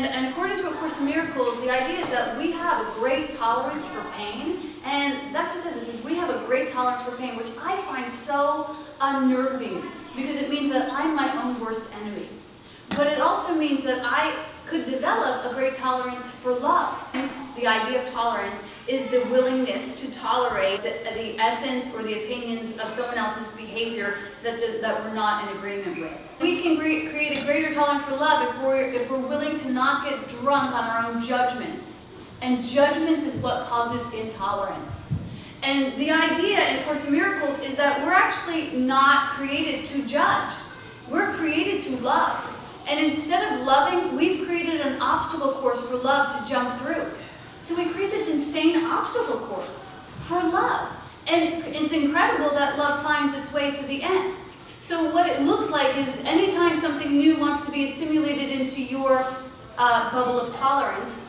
And according to A Course in Miracles, the idea is that we have a great tolerance for pain, and that's what it says. It says we have a great tolerance for pain, which I find so unnerving, because it means that I'm my own worst enemy. But it also means that I could develop a great tolerance for love. Hence, the idea of tolerance is the willingness to tolerate the essence or the opinions of someone else's behavior that we're not in agreement with. We can create a greater tolerance for love if we're willing to not get drunk on our own judgments. And judgments is what causes intolerance. And the idea in A Course in Miracles is that we're actually not created to judge. We're created to love. And instead of loving, we've created an obstacle course for love to jump through. So we create this insane obstacle course for love. And it's incredible that love finds its way to the end. So what it looks like is anytime something new wants to be assimilated into your bubble of tolerance,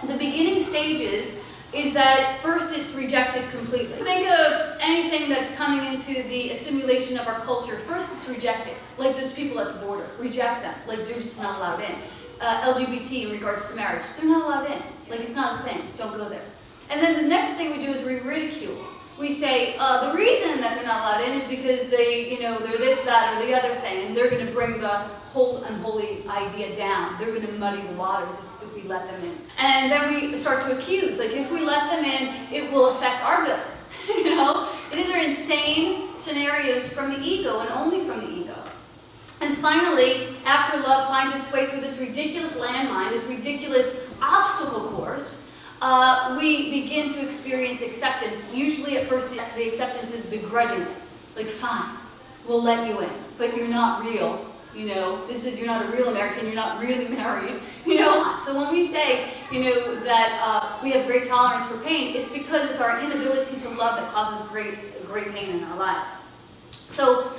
the beginning stages is that first it's rejected completely. Think of anything that's coming into the assimilation of our culture. First it's rejected. Like those people at the border, reject them. Like they're just not allowed in. LGBT in regards to marriage, they're not allowed in. Like it's not a thing, don't go there. And then the next thing we do is we ridicule. We say the reason that they're not allowed in is because they're this, that, or the other thing, and they're going to bring the whole unholy idea down. They're going to muddy the waters if we let them in. And then we start to accuse. Like if we let them in, it will affect our good. These are insane scenarios from the ego and only from the ego. And finally, after love finds its way through this ridiculous landmine, this ridiculous obstacle course, we begin to experience acceptance. Usually at first the acceptance is begrudging. Like, fine, we'll let you in, but you're not real. You're not a real American, you're not really married. So when we say, that we have great tolerance for pain, it's because it's our inability to love that causes great pain in our lives. So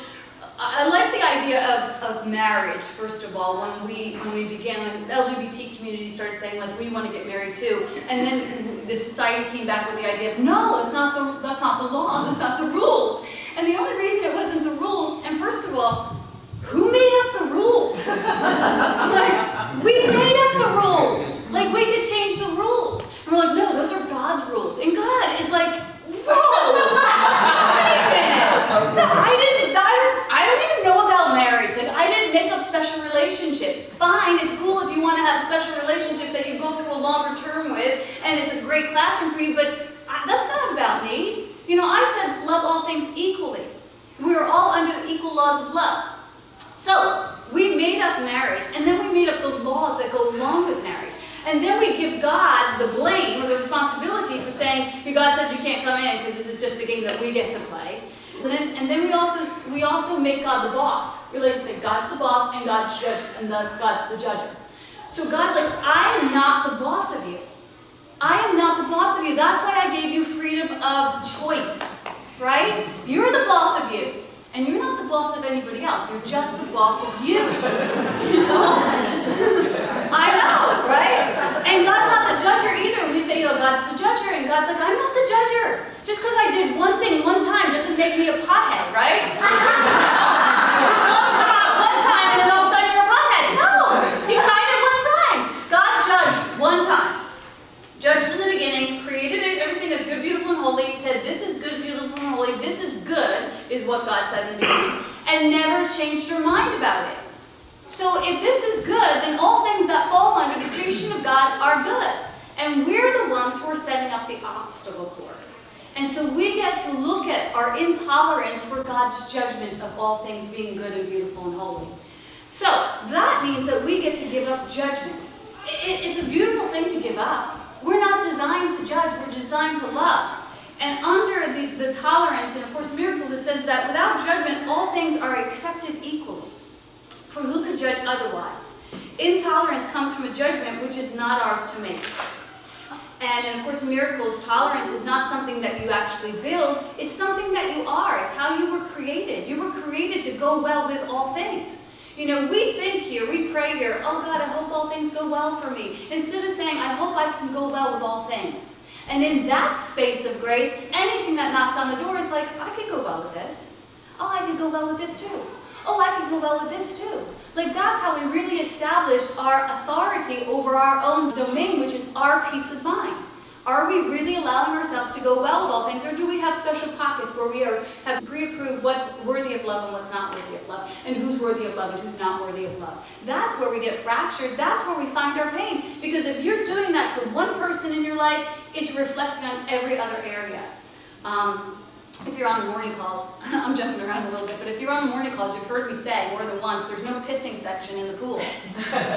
I like the idea of marriage, first of all, when we began, when the LGBT community started saying, like, we want to get married too. And then the society came back with the idea of, no, that's not the law, that's not the rules. And the only reason it wasn't the rules, and first of all, who made up the rules? Like, we made up the rules. Like, we could change the rules. And we're like, no, those are God's rules. And God is like, whoa, wait a minute. I don't even know about marriage. Like, I didn't make up special relationships. Fine, it's cool if you want to have a special relationship that you go through a longer term with, and it's a great classroom for you, but that's not about me. I said love all things equally. We are all under the equal laws of love. So, we made up marriage, and then we made up the laws that go along with marriage. And then we give God the blame or the responsibility for saying, God said you can't come in because this is just a game that we get to play. And then we also make God the boss. We like to say God's the boss and God's the judger. So God's like, I am not the boss of you. I am not the boss of you. That's why I gave you freedom of choice, right? You're the boss of you. And you're not the boss of anybody else. You're just the boss of you. I know, right? And God's not the judger either. We say, God's the judger. And God's like, I'm not the judger. Just because I did one thing one time doesn't make me a pothead, right? One time and then all of a sudden you're a pothead. No, you tried it one time. God judged one time. Judged in the beginning, created everything as good, beautiful, and holy. He said, this is good, beautiful, and holy. This is good, is what God said in the beginning. And never changed her mind about it. So if this is good, then all things that fall under the creation of God are good. And we're the ones who are setting up the obstacle course. And so we get to look at our intolerance for God's judgment of all things being good and beautiful and holy. So that means that we get to give up judgment. It's a beautiful thing to give up. We're not designed to judge, we're designed to love. And under the tolerance in A Course in Miracles, it says that without judgment, all things are accepted equally. For who could judge otherwise? Intolerance comes from a judgment which is not ours to make. And in A Course in Miracles, tolerance is not something that you actually build, it's something that you are. It's how you were created. You were created to go well with all things. We think here, we pray here, oh God, I hope all things go well for me. Instead of saying, I hope I can go well with all things. And in that space of grace, anything that knocks on the door is like, I could go well with this. Oh, I could go well with this too. Oh, I can go well with this too. Like that's how we really established our authority over our own domain, which is our peace of mind. Are we really allowing ourselves to go well with all things, or do we have special pockets where we have pre-approved what's worthy of love and what's not worthy of love, and who's worthy of love and who's not worthy of love? That's where we get fractured. That's where we find our pain. Because if you're doing that to one person in your life, it's reflecting on every other area. If you're on the morning calls, I'm jumping around a little bit, but if you're on the morning calls, you've heard me say more than once, there's no pissing section in the pool.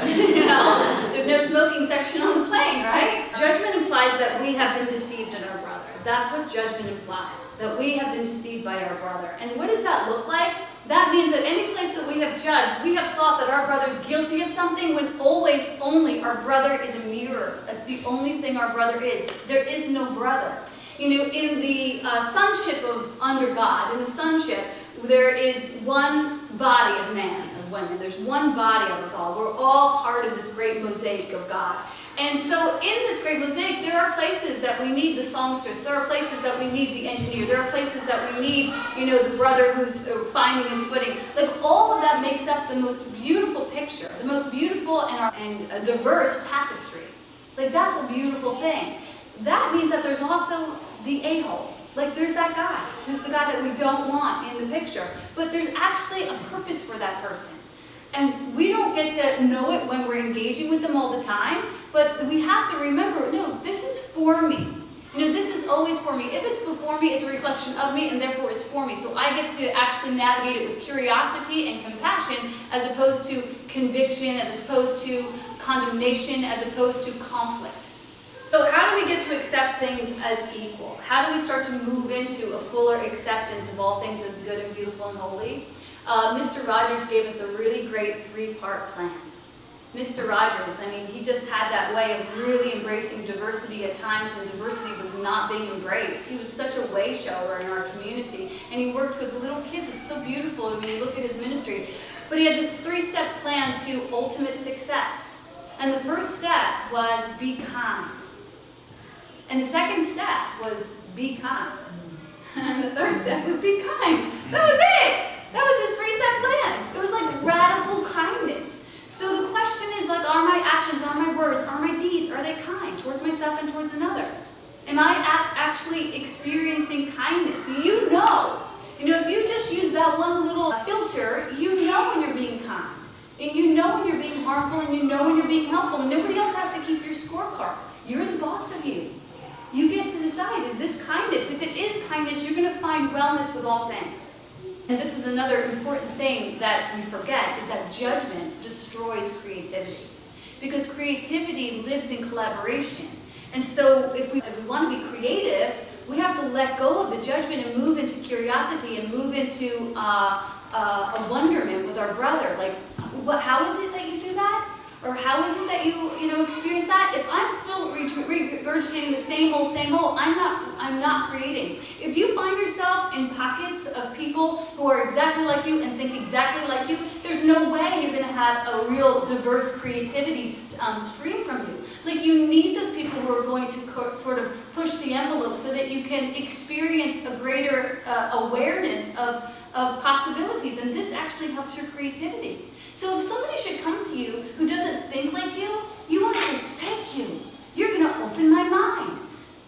You know, there's no smoking section on the plane, right? Judgment implies that we have been deceived in our brother. That's what judgment implies, that we have been deceived by our brother. And what does that look like? That means that any place that we have judged, we have thought that our brother's guilty of something when always only our brother is a mirror. That's the only thing our brother is. There is no brother. You know, in the sonship of under God, in the sonship, there is one body of man, of women. There's one body of us all. We're all part of this great mosaic of God. And so in this great mosaic, there are places that we need the songstress. There are places that we need the engineer. There are places that we need, you know, the brother who's finding his footing. Like all of that makes up the most beautiful picture, the most beautiful and a diverse tapestry. Like that's a beautiful thing. That means that there's also the a-hole. Like there's that guy, who's the guy that we don't want in the picture. But there's actually a purpose for that person. And we don't get to know it when we're engaging with them all the time, but we have to remember, no, this is for me. You know, this is always for me. If it's before me, it's a reflection of me, and therefore it's for me. So I get to actually navigate it with curiosity and compassion, as opposed to conviction, as opposed to condemnation, as opposed to conflict. So how do we get to accept things as equal? How do we start to move into a fuller acceptance of all things as good and beautiful and holy? Mr. Rogers gave us a really great 3-part plan. Mr. Rogers, I mean, he just had that way of really embracing diversity at times when diversity was not being embraced. He was such a way shower in our community, and he worked with little kids. It's so beautiful when you look at his ministry. But he had this 3-step plan to ultimate success. And the first step was be kind. And the second step was be kind. And the third step was be kind. That was it. That was his 3-step plan. It was like radical kindness. So the question is, like, are my actions, are my words, are my deeds, are they kind towards myself and towards another? Am I actually experiencing kindness? You know, if you just use that one little filter, you know when you're being kind. And you know when you're being harmful, and you know when you're being helpful. Nobody else has to keep your scorecard. You're the boss of you. You get to decide, is this kindness? If it is kindness, you're going to find wellness with all things. And this is another important thing that we forget, is that judgment destroys creativity. Because creativity lives in collaboration. And so if we want to be creative, we have to let go of the judgment and move into curiosity and move into a wonderment with our brother. Like, how is it that you do that? Or how is it that you experience that? If I'm still regurgitating the same old, I'm not creating. If you find yourself in pockets of people who are exactly like you and think exactly like you, there's no way you're going to have a real diverse creativity stream from you. Like you need those people who are going to sort of push the envelope so that you can experience a greater awareness of possibilities, and this actually helps your creativity. So if somebody should come to you who doesn't think like you want to say, thank you. You're going to open my mind.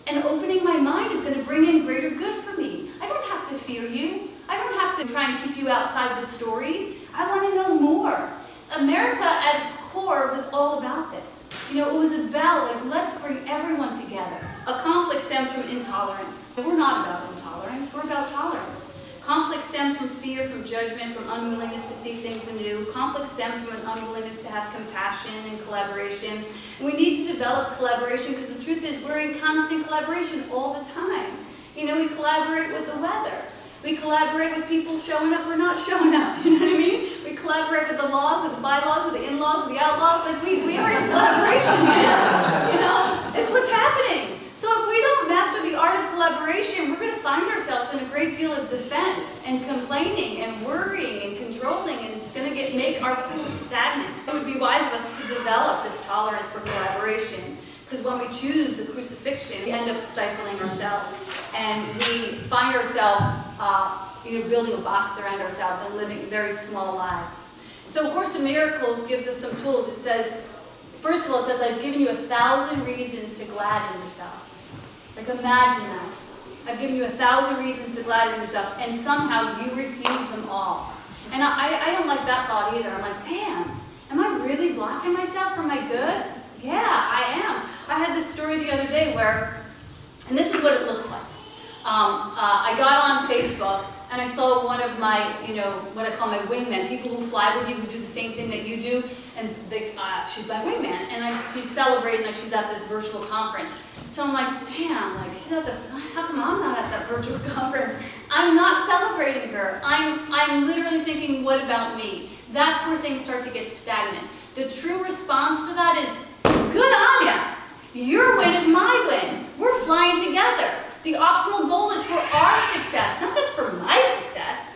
And opening my mind is going to bring in greater good for me. I don't have to fear you. I don't have to try and keep you outside the story. I want to know more. America at its core was all about this. It was about, like, let's bring everyone together. A conflict stems from intolerance. We're not about intolerance. We're about tolerance. Conflict stems from fear, from judgment, from unwillingness to see things anew. Conflict stems from an unwillingness to have compassion and collaboration. And we need to develop collaboration because the truth is we're in constant collaboration all the time. We collaborate with the weather. We collaborate with people showing up or not showing up. You know what I mean? We collaborate with the laws, with the bylaws, with the in-laws, with the outlaws. Like we are in collaboration, man. It's what's happening. So if we don't master the art of collaboration, we're going to find ourselves in a great deal of defense and complaining and worrying and controlling, and it's going to make our pool stagnant. It would be wise of us to develop this tolerance for collaboration, because when we choose the crucifixion, we end up stifling ourselves, and we find ourselves building a box around ourselves and living very small lives. So Course in Miracles gives us some tools. It says, first of all, it says, I've given you 1,000 reasons to gladden yourself. Like, imagine that. I've given you 1,000 reasons to gladden yourself, and somehow you refuse them all. And I don't like that thought either. I'm like, damn, am I really blocking myself from my good? Yeah, I am. I had this story the other day where, and this is what it looks like. I got on Facebook, and I saw one of my, what I call my wingmen, people who fly with you, who do the same thing that you do, and she's my wingman, and she's celebrating like she's at this virtual conference. So I'm like, damn, like she's at how come I'm not at that virtual conference? I'm not celebrating her. I'm literally thinking, what about me? That's where things start to get stagnant. The true response to that is, good on ya. Your win is my win. We're flying together. The optimal goal is for our success, not just for my success.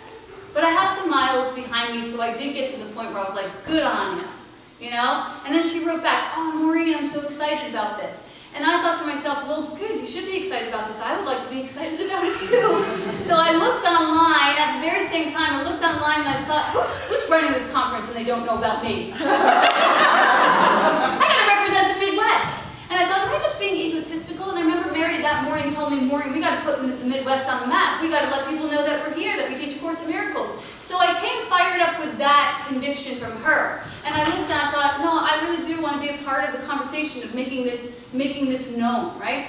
But I have some miles behind me, so I did get to the point where I was like, good on ya, And then she wrote back, oh, Maureen, I'm so excited about this. And I thought to myself, well, good, you should be excited about this. I would like to be excited about it too. So I looked online, at the very same time, I looked online and I thought, who's running this conference and they don't know about me? I gotta represent the Midwest. And I thought, am I just being egotistical? And I remember Mary that morning told me, Maureen, we gotta put the Midwest on the map. We gotta let people know that we're here, that we teach A Course in Miracles. So I came fired up with that conviction from her. And I listened and I thought, no, I really do want to be a part of the conversation of making this known, right?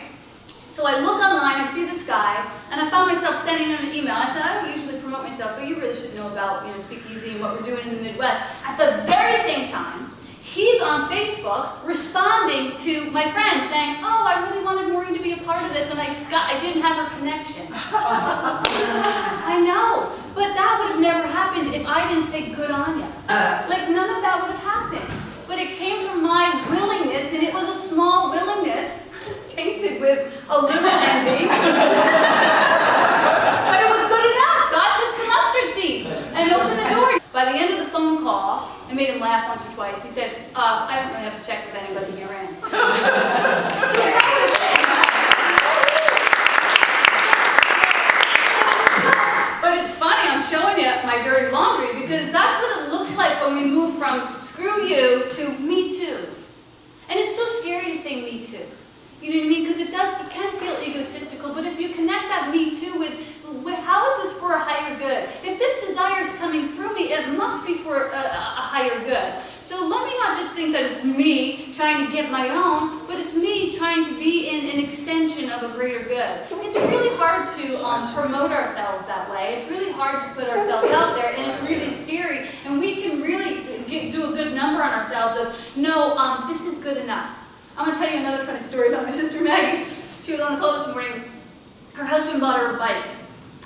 So I look online, I see this guy, and I found myself sending him an email. I said, I don't usually promote myself, but you really should know about Speakeasy and what we're doing in the Midwest. At the very same time, he's on Facebook responding to my friend saying, oh, I really wanted Maureen to be a part of this, and I didn't have her connection. I know, but that would have never happened if I didn't say good on you. Like, none of that would have happened. But it came from my willingness, and it was a small willingness, tainted with a little envy. But it was good enough. God took the mustard seed and opened the door. By the end of the phone call, I made him laugh once or twice. He said, I don't really have to check with anybody here in. But it's funny, I'm showing you my dirty laundry because that's what it looks like when we move from screw you to me too. And it's so scary to say me too. You know what I mean? Because it can feel egotistical, but if you connect that me too with how is this for a higher good? If this desire is coming through me, it must be for a higher good. So let me not just think that it's me trying to get my own, but it's me trying to be in an extension of a greater good. It's really hard to promote ourselves that way. It's really hard to put ourselves out there, and it's really scary. And we can really do a good number on ourselves of, no, this is good enough. I'm going to tell you another funny story about my sister Maggie. She was on the call this morning. Her husband bought her a bike.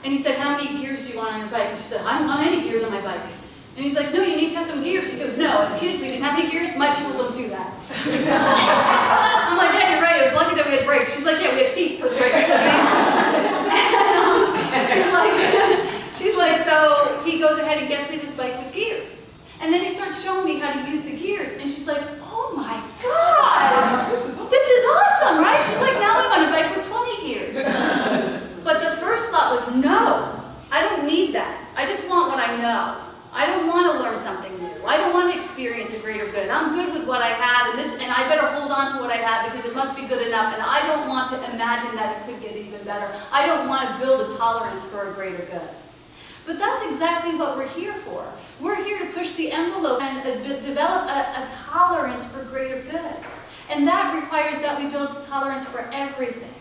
And he said, how many gears do you want on your bike? And she said, I don't want any gears on my bike. And he's like, no, you need to have some gears. She goes, no, as kids we didn't have any gears. My people don't do that. I'm like, yeah, you're right. It was lucky that we had brakes. She's like, yeah, we had feet for the brakes. She's like, so he goes ahead and gets me this bike with gears. And then he starts showing me how to use the gears. And she's like, oh my God, this is awesome, right? She's like, now I want a bike with 20 gears. But the first thought was, no, I don't need that. I just want what I know. I don't want to learn something new. I don't want to experience a greater good. I'm good with what I have, and I better hold on to what I have because it must be good enough, and I don't want to imagine that it could get even better. I don't want to build a tolerance for a greater good. But that's exactly what we're here for. We're here to push the envelope and develop a tolerance for greater good. And that requires that we build tolerance for everything.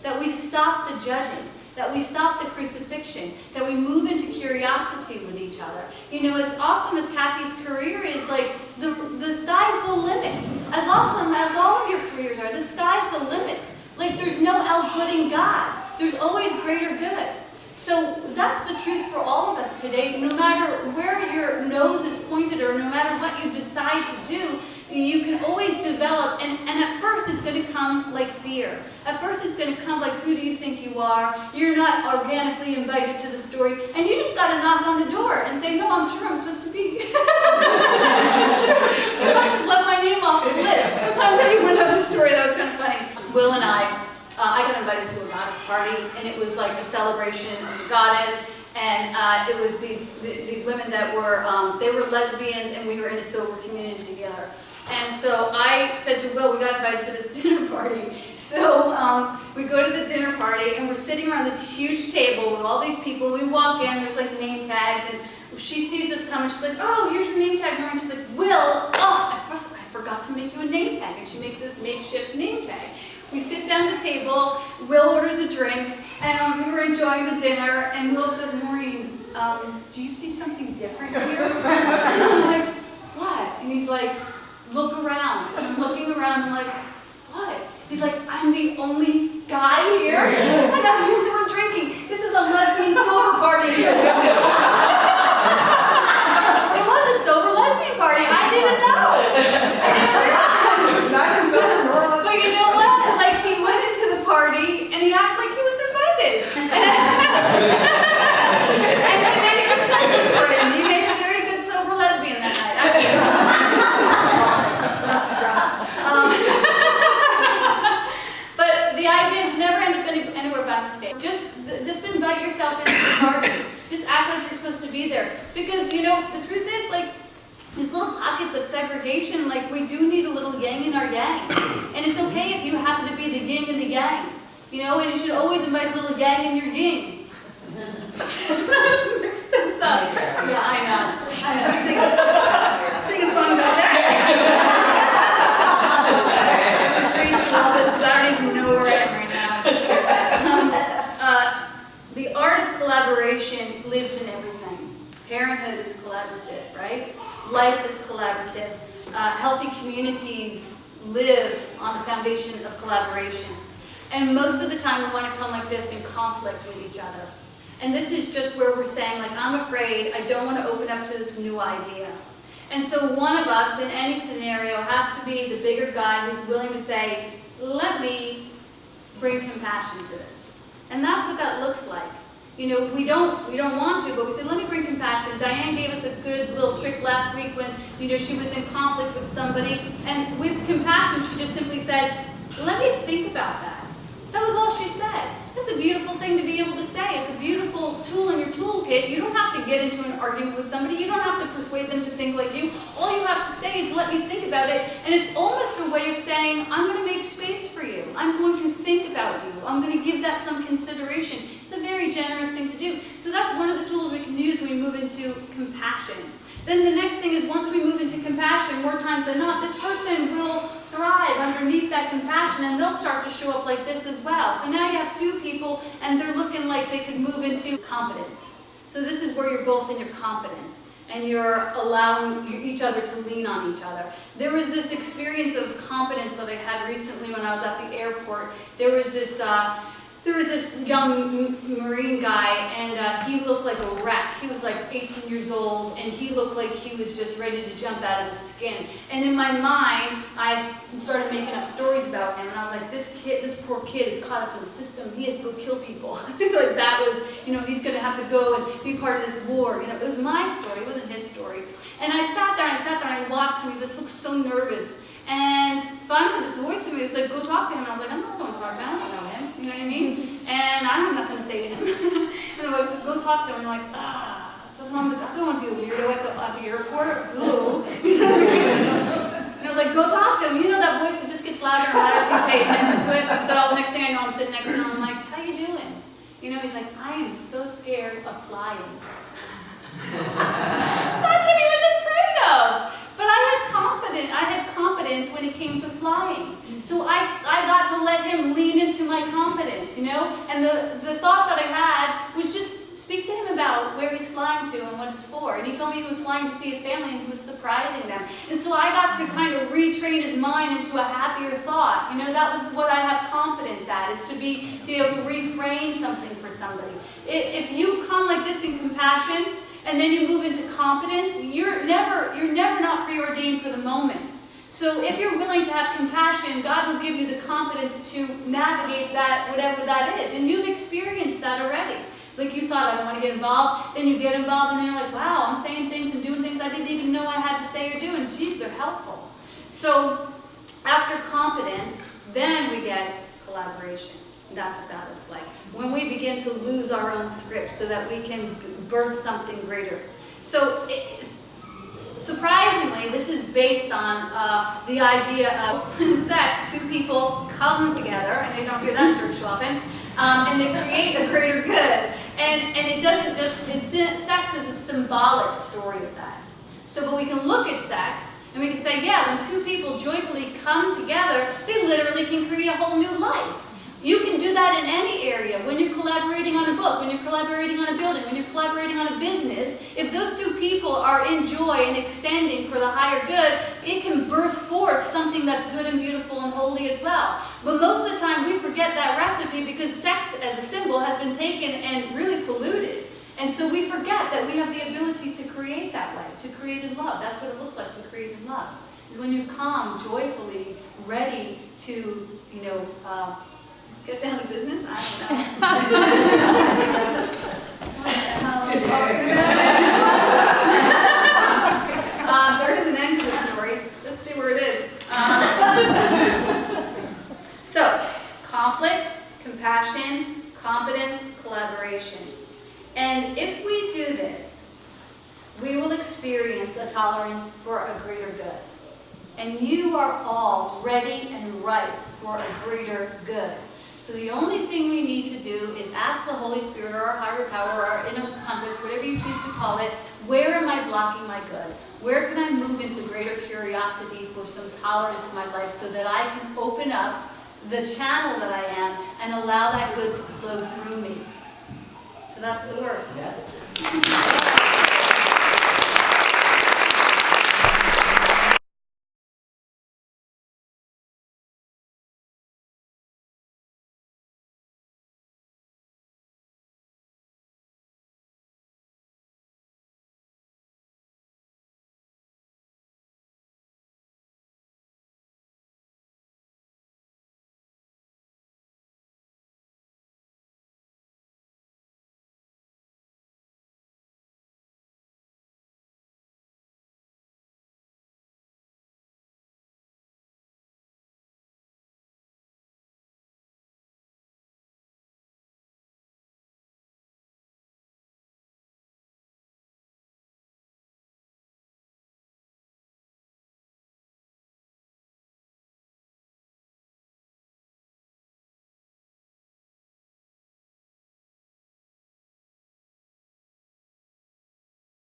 That we stop the judging, that we stop the crucifixion, that we move into curiosity with each other. As awesome as Kathy's career is, like, the sky's the limits. As awesome as all of your careers are, the sky's the limits. Like, there's no outputting God. There's always greater good. So that's the truth for all of us today. No matter where your nose is pointed or no matter what you decide to do, you can always develop, and at first it's going to come like fear. At first it's going to come like, who do you think you are? You're not organically invited to the story, and you just got to knock on the door and say, no, I'm sure I'm supposed to be. Sure, I must have left my name off the list. I'll tell you one other story that was kind of funny. Will and I got invited to a goddess party, and it was like a celebration of the goddess, And it was these women that were, they were lesbians, and we were in a sober community together. And so I said to Will, we got invited to this dinner party. So we go to the dinner party, and we're sitting around this huge table with all these people. We walk in, there's like name tags, and she sees us coming. She's like, oh, here's your name tag. And she's like, Will, oh, I forgot to make you a name tag. And she makes this makeshift name tag. We sit down at the table, Will orders a drink, and we were enjoying the dinner, and Will says, Maureen, do you see something different here? And I'm like, what? And he's like, look around. And I'm looking around, I'm like, what? He's like, I'm the only guy here? And I'm here, we're drinking. This is a lesbian sober party. It was a sober lesbian party. I didn't know. But you know what? Like, he went into the party, and he acted like he was invited. And they made a concession for him. He made a very good sober lesbian that night. But the idea is never end up anywhere by mistake. Just invite yourself into the party. Just act like you're supposed to be there. Because, you know, the truth is, like, these little pockets of segregation, like, we do need a little yang in our yang. And it's okay if you happen to be the yin and the yang. You know, and you should always invite a little yang in your yin. Mix things up. Yeah, I know. Sing a song about that. I'm crazy all this, but I don't even know where I am right now. The art of collaboration lives in everything. Parenthood is collaborative, right? Life is collaborative. Healthy communities live on the foundation of collaboration. And most of the time we want to come like this in conflict with each other. And this is just where we're saying, like, I'm afraid, I don't want to open up to this new idea. And so one of us in any scenario has to be the bigger guy who's willing to say, let me bring compassion to this. And that's what that looks like. You know, we don't want to, but we say, let me bring compassion. Diane gave us a good little trick last week when, you know, she was in conflict with somebody. And with compassion, she just simply said, let me think about that. That was all she said. That's a beautiful thing to be able to say. It's a beautiful tool in your toolkit. You don't have to get into an argument with somebody. You don't have to persuade them to think like you. All you have to say is, let me think about it. And it's almost a way of saying, I'm going to make space for you. I'm going to think about you. I'm going to give that some consideration. It's a very generous thing to do. So that's one of the tools we can use when we move into compassion. Then the next thing is, once we move into compassion, more times than not, this person will thrive underneath that compassion, and they'll start to show up like this as well. So now you have two people, and they're looking like they could move into competence. So this is where you're both in your competence, and you're allowing each other to lean on each other. There was this experience of competence that I had recently when I was at the airport. There was this young Marine guy, and he looked like a wreck. He was like 18 years old, and he looked like he was just ready to jump out of his skin. And in my mind, I started making up stories about him, and I was like, this poor kid is caught up in the system. He has to go kill people. Like that was, you know, he's going to have to go and be part of this war. You know, it was my story. It wasn't his story. And I sat there, and I watched him. He just looked so nervous. And finally, this voice in me was like, go talk to him. And I was like, I'm not going to talk to him. I don't know him. You know what I mean? And I have nothing to say to him. And I was like, go talk to him. And I'm like, So Mom was like, I don't want to be a weirdo at the airport. Ooh. You know what I mean? And I was like, go talk to him. You know that voice that just gets louder and louder if you pay attention to it. So next thing I know, I'm sitting next to him. I'm like, how you doing? You know, he's like, I am so scared of flying. That's what he was afraid of. But I had confidence when it came to flying. So I got to let him lean into my confidence, you know? And the thought that I had was just speak to him about where he's flying to and what it's for. And he told me he was flying to see his family and he was surprising them. And so I got to kind of retrain his mind into a happier thought. You know, that was what I have confidence at, is to be able to reframe something for somebody. If you come like this in compassion, and then you move into competence, you're never not preordained for the moment. So if you're willing to have compassion, God will give you the confidence to navigate that, whatever that is. And you've experienced that already. Like you thought, I don't want to get involved, then you get involved, and then you're like, wow, I'm saying things and doing things I didn't even know I had to say or do, and geez, they're helpful. So after competence, then we get collaboration. That's what that looks like. When we begin to lose our own script so that we can birth something greater. So surprisingly, this is based on the idea of in sex, two people come together, and they don't hear that in church so often, and they create a greater good. And it doesn't just, sex is a symbolic story of that. So, but we can look at sex, and we can say, yeah, when two people joyfully come together, they literally can create a whole new life. You can do that in any area. When you're collaborating on a book, when you're collaborating on a building, when you're collaborating on a business, if those two people are in joy and extending for the higher good, it can birth forth something that's good and beautiful and holy as well. But most of the time we forget that recipe because sex as a symbol has been taken and really polluted. And so we forget that we have the ability to create that way, to create in love. That's what it looks like to create in love. Is when you come joyfully, ready to, get down to business? I don't know. There is an end to the story. Let's see where it is. So, conflict, compassion, competence, collaboration. And if we do this, we will experience a tolerance for a greater good. And you are all ready and ripe for a greater good. So the only thing we need to do is ask the Holy Spirit or our higher power or our inner compass, whatever you choose to call it, where am I blocking my good? Where can I move into greater curiosity for some tolerance in my life so that I can open up the channel that I am and allow that good to flow through me? So that's the work. Yeah.